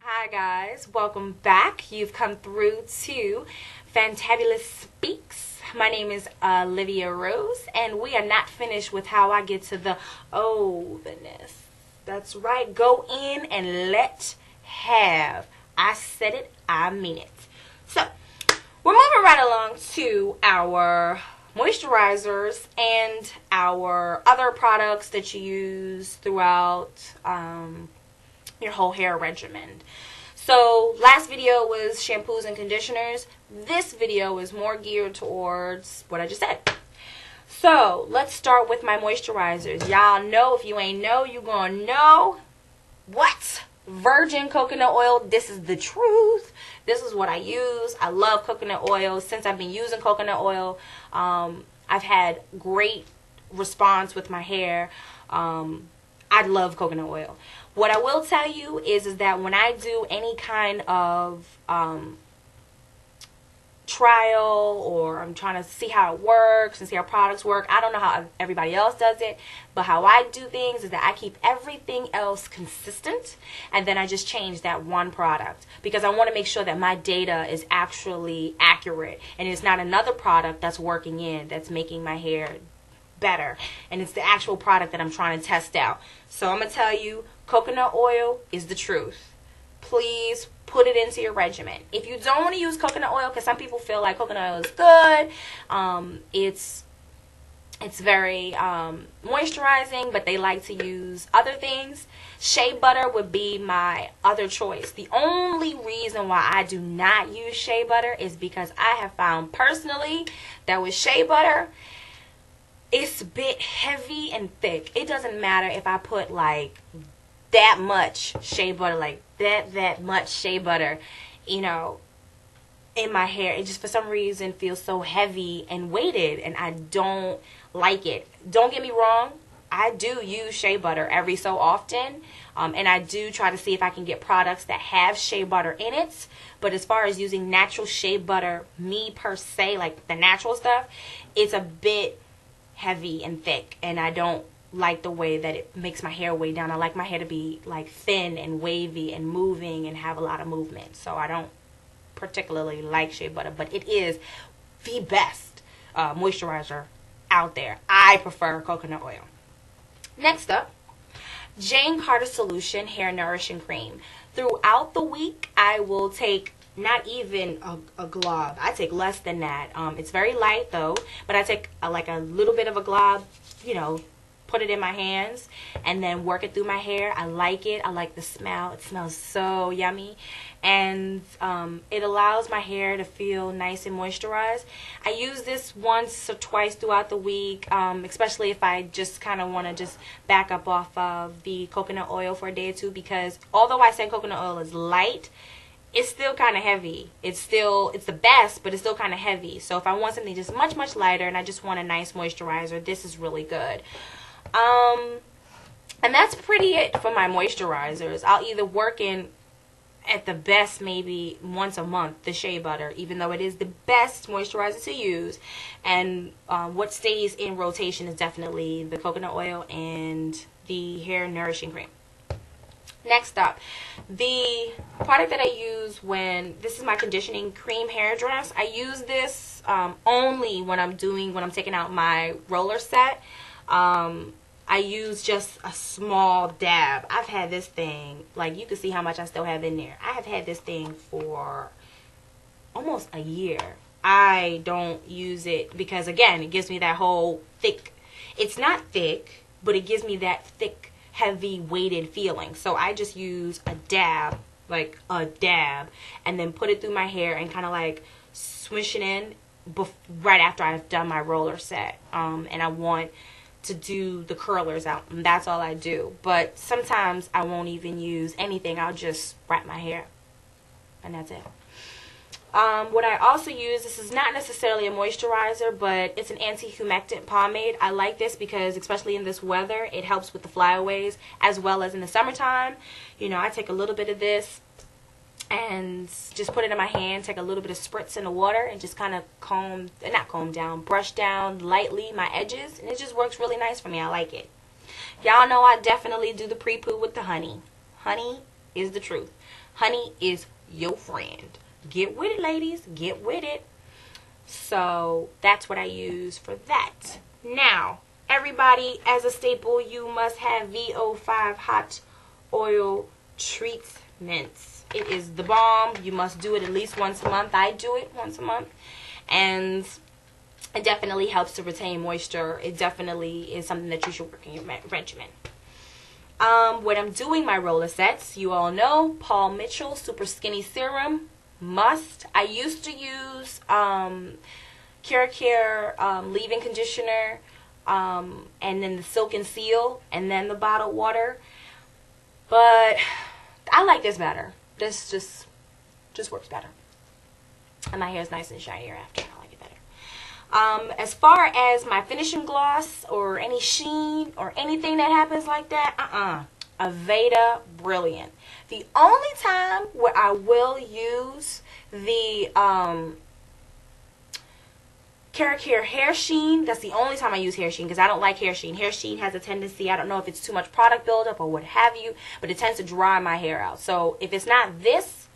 Hi guys, welcome back. You've come through to Fantabulous Speaks. My name is Olivia Rose, and we are not finished with how I get to the overness. That's right, go in and let have. I said it, I mean it. So, we're moving right along to our moisturizers and our other products that you use throughout your whole hair regimen. So last video was shampoos and conditioners. This video is more geared towards what I just said. So let's start with my moisturizers. Y'all know, if you ain't know, you gonna know. What? Virgin coconut oil. This is the truth. This is what I use. I love coconut oil. Since I've been using coconut oil, I've had great response with my hair. I love coconut oil. What I will tell you is that when I do any kind of trial, or I'm trying to see how it works and see how products work, I don't know how everybody else does it, but how I do things is that I keep everything else consistent, and then I just change that one product because I want to make sure that my data is actually accurate and it's not another product that's working in that's making my hair better, and it's the actual product that I'm trying to test out. So I'm going to tell you, coconut oil is the truth. Please put it into your regimen. If you don't want to use coconut oil, because some people feel like coconut oil is good, it's very moisturizing, but they like to use other things. Shea butter would be my other choice. The only reason why I do not use shea butter is because I have found personally that with shea butter, it's a bit heavy and thick. It doesn't matter if I put like that much shea butter, like that much shea butter, you know, in my hair. It just for some reason feels so heavy and weighted, and I don't like it. Don't get me wrong, I do use shea butter every so often, and I do try to see if I can get products that have shea butter in it. But as far as using natural shea butter, me per se, like the natural stuff, it's a bit heavy and thick, and I don't like the way that it makes my hair weigh down. I like my hair to be like thin and wavy and moving and have a lot of movement. So I don't particularly like shea butter, but it is the best moisturizer out there. I prefer coconut oil. Next up, Jane Carter Solution Hair Nourishing Cream. Throughout the week, I will take not even a glob. I take less than that. It's very light though, but I take like a little bit of a glob, you know, put it in my hands and then work it through my hair. I like it. I like the smell. It smells so yummy, and it allows my hair to feel nice and moisturized. I use this once or twice throughout the week, especially if I just kind of want to just back up off of the coconut oil for a day or two, because although I say coconut oil is light, it's still kind of heavy. It's the best, but it's still kind of heavy. So if I want something just much lighter and I just want a nice moisturizer, this is really good. And that's pretty it for my moisturizers. I'll either work in at the best maybe once a month the shea butter, even though it is the best moisturizer to use, and what stays in rotation is definitely the coconut oil and the hair nourishing cream. Next up, the product that I use this is my conditioning cream hair dress. I use this only when I'm taking out my roller set. I use just a small dab. I've had this thing, like you can see how much I still have in there. I have had this thing for almost a year. I don't use it because, again, it gives me that whole thick, it's not thick, but it gives me that thick, heavy weighted feeling. So I just use a dab, like a dab, and then put it through my hair and kind of like swish it in right after I've done my roller set. And I want to do the curlers out, and that's all I do. But sometimes I won't even use anything. I'll just wrap my hair, and that's it. What I also use, this is not necessarily a moisturizer, but it's an anti-humectant pomade. I like this because, especially in this weather, it helps with the flyaways, as well as in the summertime. You know, I take a little bit of this and just put it in my hand, take a little bit of spritz in the water, and just kind of brush down lightly my edges, and it just works really nice for me. I like it. Y'all know I definitely do the pre-poo with the honey. Honey is the truth. Honey is your friend. Get with it, ladies. Get with it. So that's what I use for that. Now, everybody, as a staple, you must have VO5 hot oil treatments. It is the bomb. You must do it at least once a month. I do it once a month. And it definitely helps to retain moisture. It definitely is something that you should work in your regimen. When I'm doing my roller sets, you all know Paul Mitchell Super Skinny Serum. Must. I used to use Care leave-in conditioner, and then the Silk and Seal, and then the bottled water. But I like this better. This just works better. And my hair is nice and shinier after. I like it better. As far as my finishing gloss or any sheen or anything that happens like that, Aveda Brilliant. The only time where I will use the Care hair sheen, that's the only time I use hair sheen, because I don't like hair sheen. Hair sheen has a tendency, I don't know if it's too much product buildup or what have you, but it tends to dry my hair out. So if it's not this,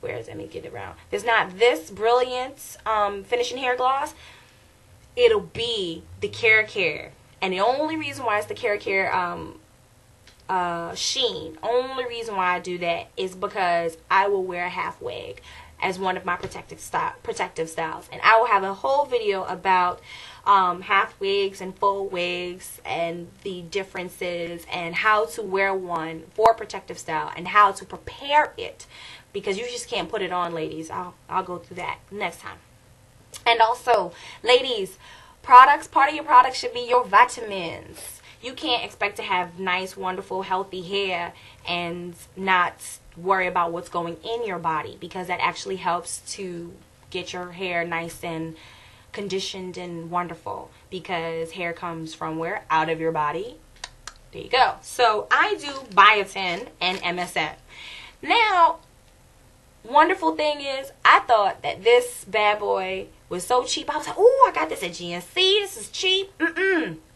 let me get it around. If it's not this Brilliant finishing hair gloss, it'll be the Care. And the only reason why it's the Care sheen, only reason why I do that is because I will wear a half wig as one of my protective styles, and I will have a whole video about half wigs and full wigs and the differences and how to wear one for protective style and how to prepare it, because you just can't put it on, ladies. I'll go through that next time. And also, ladies, part of your products should be your vitamins. You can't expect to have nice, wonderful, healthy hair and not worry about what's going in your body, because that actually helps to get your hair nice and conditioned and wonderful, because hair comes from where? Out of your body. There you go. So I do biotin and MSM. Now, wonderful thing is, I thought that this bad boy was so cheap. I was like, oh, I got this at GNC. This is cheap.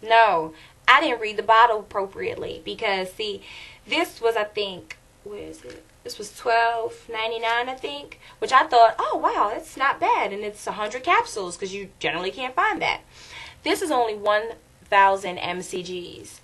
No. I didn't read the bottle appropriately, because see, this was, I think, where is it? This was $12.99, I think, which I thought, oh wow, that's not bad, and it's 100 capsules, because you generally can't find that. This is only 1,000 mcgs.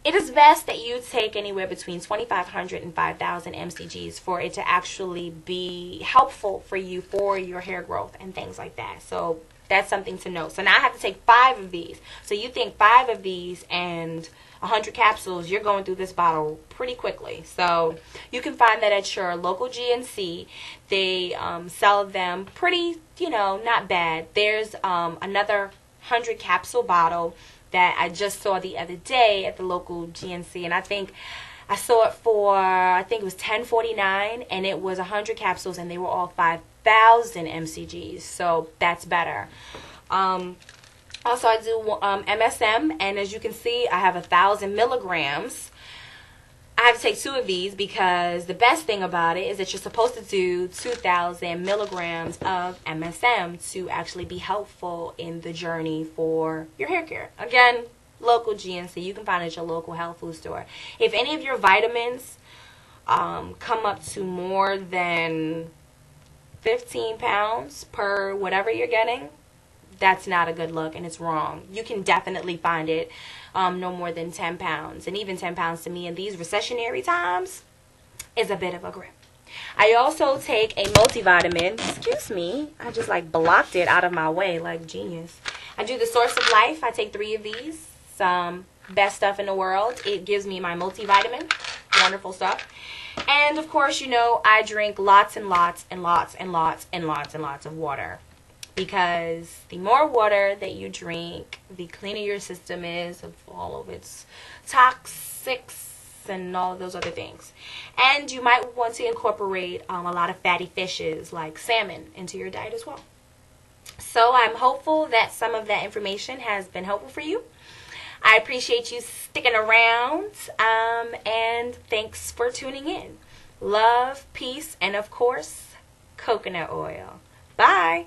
It is best that you take anywhere between 2,500 and 5,000 mcgs for it to actually be helpful for you for your hair growth and things like that. So that's something to know. So now I have to take 5 of these. So you think 5 of these and 100 capsules, you're going through this bottle pretty quickly. So you can find that at your local GNC. They sell them pretty, not bad. There's another 100 capsule bottle that I just saw the other day at the local GNC, and I think I saw it for, I think it was $10.49, and it was 100 capsules, and they were all 5,000 mcgs, so that's better. Also, I do MSM, and as you can see, I have 1,000 milligrams. I have to take 2 of these, because the best thing about it is that you're supposed to do 2,000 milligrams of MSM to actually be helpful in the journey for your hair care. Again, local GNC. You can find it at your local health food store. If any of your vitamins come up to more than 15 pounds per whatever you're getting, that's not a good look, and it's wrong. You can definitely find it no more than 10 pounds. And even 10 pounds to me in these recessionary times is a bit of a grip. I also take a multivitamin. Excuse me. I just blocked it out of my way like genius. I do the Source of Life. I take 3 of these. Best stuff in the world. It gives me my multivitamin. Wonderful stuff. And of course, I drink lots and lots and lots and lots and lots and lots of water. Because the more water that you drink, the cleaner your system is of all of its toxics and all of those other things. And you might want to incorporate a lot of fatty fishes like salmon into your diet as well. So I'm hopeful that some of that information has been helpful for you. I appreciate you sticking around, and thanks for tuning in. Love, peace, and of course, coconut oil. Bye.